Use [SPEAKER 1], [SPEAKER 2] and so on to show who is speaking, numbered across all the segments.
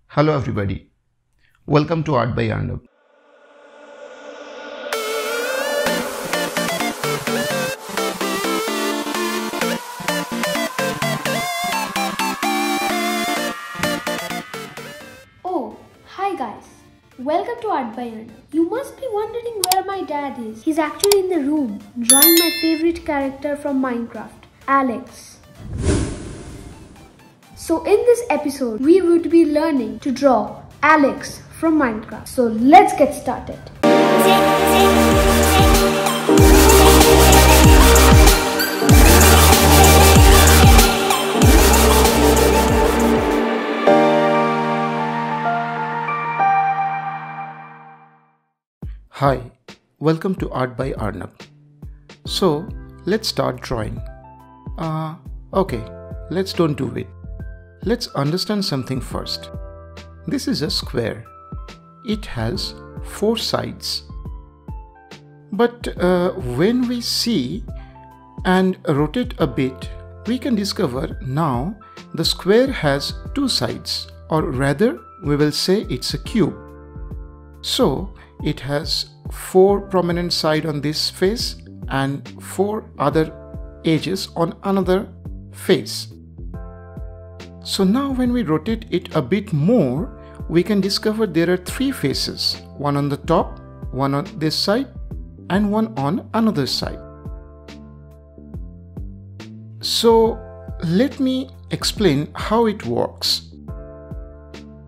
[SPEAKER 1] Hello everybody, welcome to Art by Arnab.
[SPEAKER 2] Oh, hi guys. Welcome to Art by Arnab. You must be wondering where my dad is. He's actually in the room, drawing my favorite character from Minecraft, Alex. So in this episode, we would be learning to draw Alex from Minecraft. So let's get started.
[SPEAKER 1] Hi, welcome to Art by Arnab. So let's start drawing. Okay, let's don't do it. Let's understand something first. This is a square. It has 4 sides. But when we see and rotate a bit, we can discover now the square has 2 sides, or rather we will say it's a cube. So it has 4 prominent sides on this face and 4 other edges on another face. So now when we rotate it a bit more, we can discover there are 3 faces, one on the top, one on this side, and one on another side. So let me explain how it works.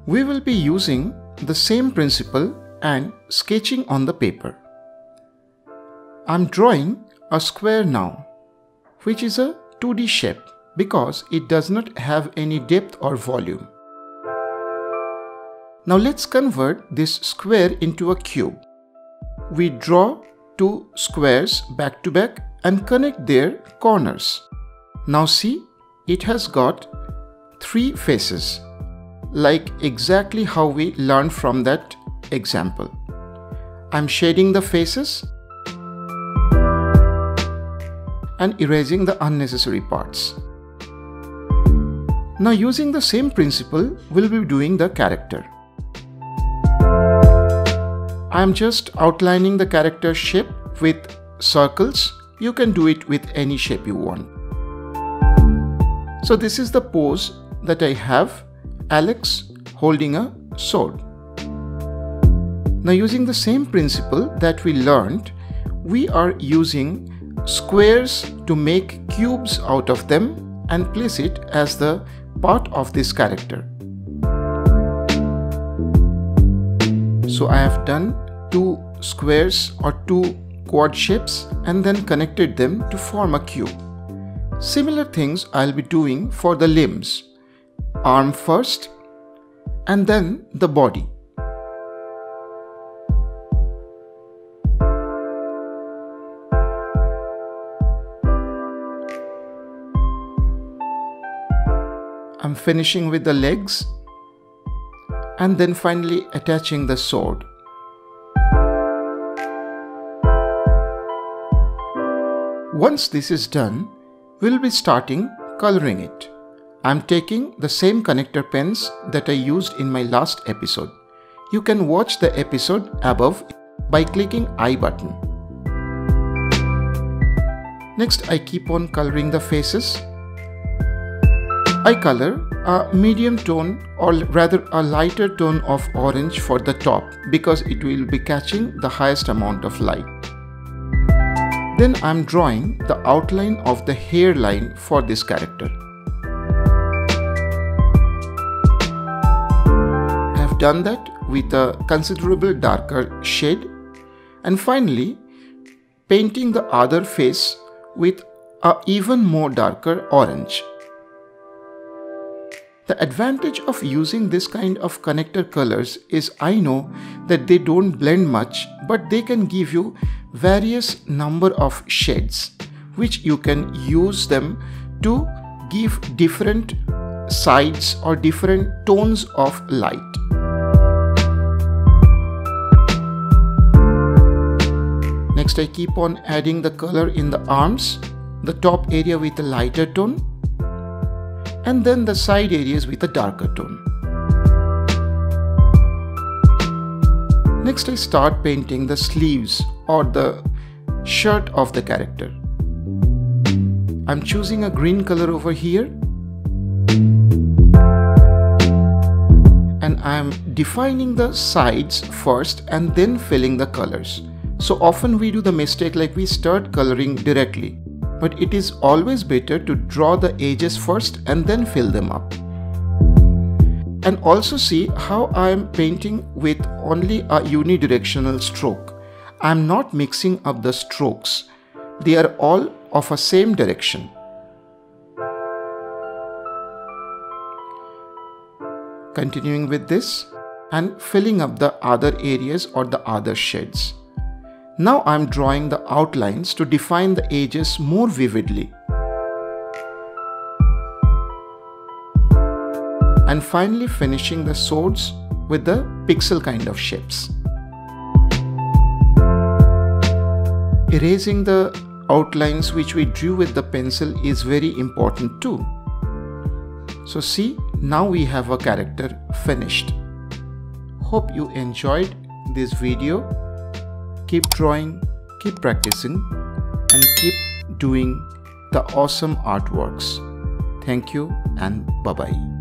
[SPEAKER 1] We will be using the same principle and sketching on the paper. I'm drawing a square now, which is a 2D shape, because it does not have any depth or volume. Now let's convert this square into a cube. We draw 2 squares back to back and connect their corners. Now see, it has got 3 faces, like exactly how we learned from that example. I'm shading the faces and erasing the unnecessary parts. Now using the same principle, we'll be doing the character. I'm just outlining the character shape with circles. You can do it with any shape you want. So this is the pose that I have, Alex holding a sword. Now using the same principle that we learned, we are using squares to make cubes out of them and place it as the part of this character. So I have done 2 squares or 2 quad shapes and then connected them to form a cube. Similar things I'll be doing for the limbs. Arm first and then the body. I'm finishing with the legs and then finally attaching the sword. Once this is done, we'll be starting coloring it. I'm taking the same connector pens that I used in my last episode. You can watch the episode above by clicking I button. Next, I keep on coloring the faces. I color a medium tone, or rather a lighter tone of orange for the top, because it will be catching the highest amount of light. Then I'm drawing the outline of the hairline for this character. I have done that with a considerable darker shade, and finally painting the other face with a even more darker orange. The advantage of using this kind of connector colors is I know that they don't blend much, but they can give you various number of shades, which you can use them to give different sides or different tones of light. Next, I keep on adding the color in the arms, the top area with a lighter tone, and then the side areas with a darker tone. Next I start painting the sleeves or the shirt of the character. I'm choosing a green color over here and I'm defining the sides first and then filling the colors. So often we do the mistake like we start coloring directly, but it is always better to draw the edges first and then fill them up. And also see how I am painting with only a unidirectional stroke. I am not mixing up the strokes. They are all of a same direction. Continuing with this and filling up the other areas or the other shades. Now I am drawing the outlines to define the edges more vividly. And finally finishing the swords with the pixel kind of shapes. Erasing the outlines which we drew with the pencil is very important too. So see, now we have a character finished. Hope you enjoyed this video. Keep drawing, keep practicing, and keep doing the awesome artworks. Thank you and bye-bye.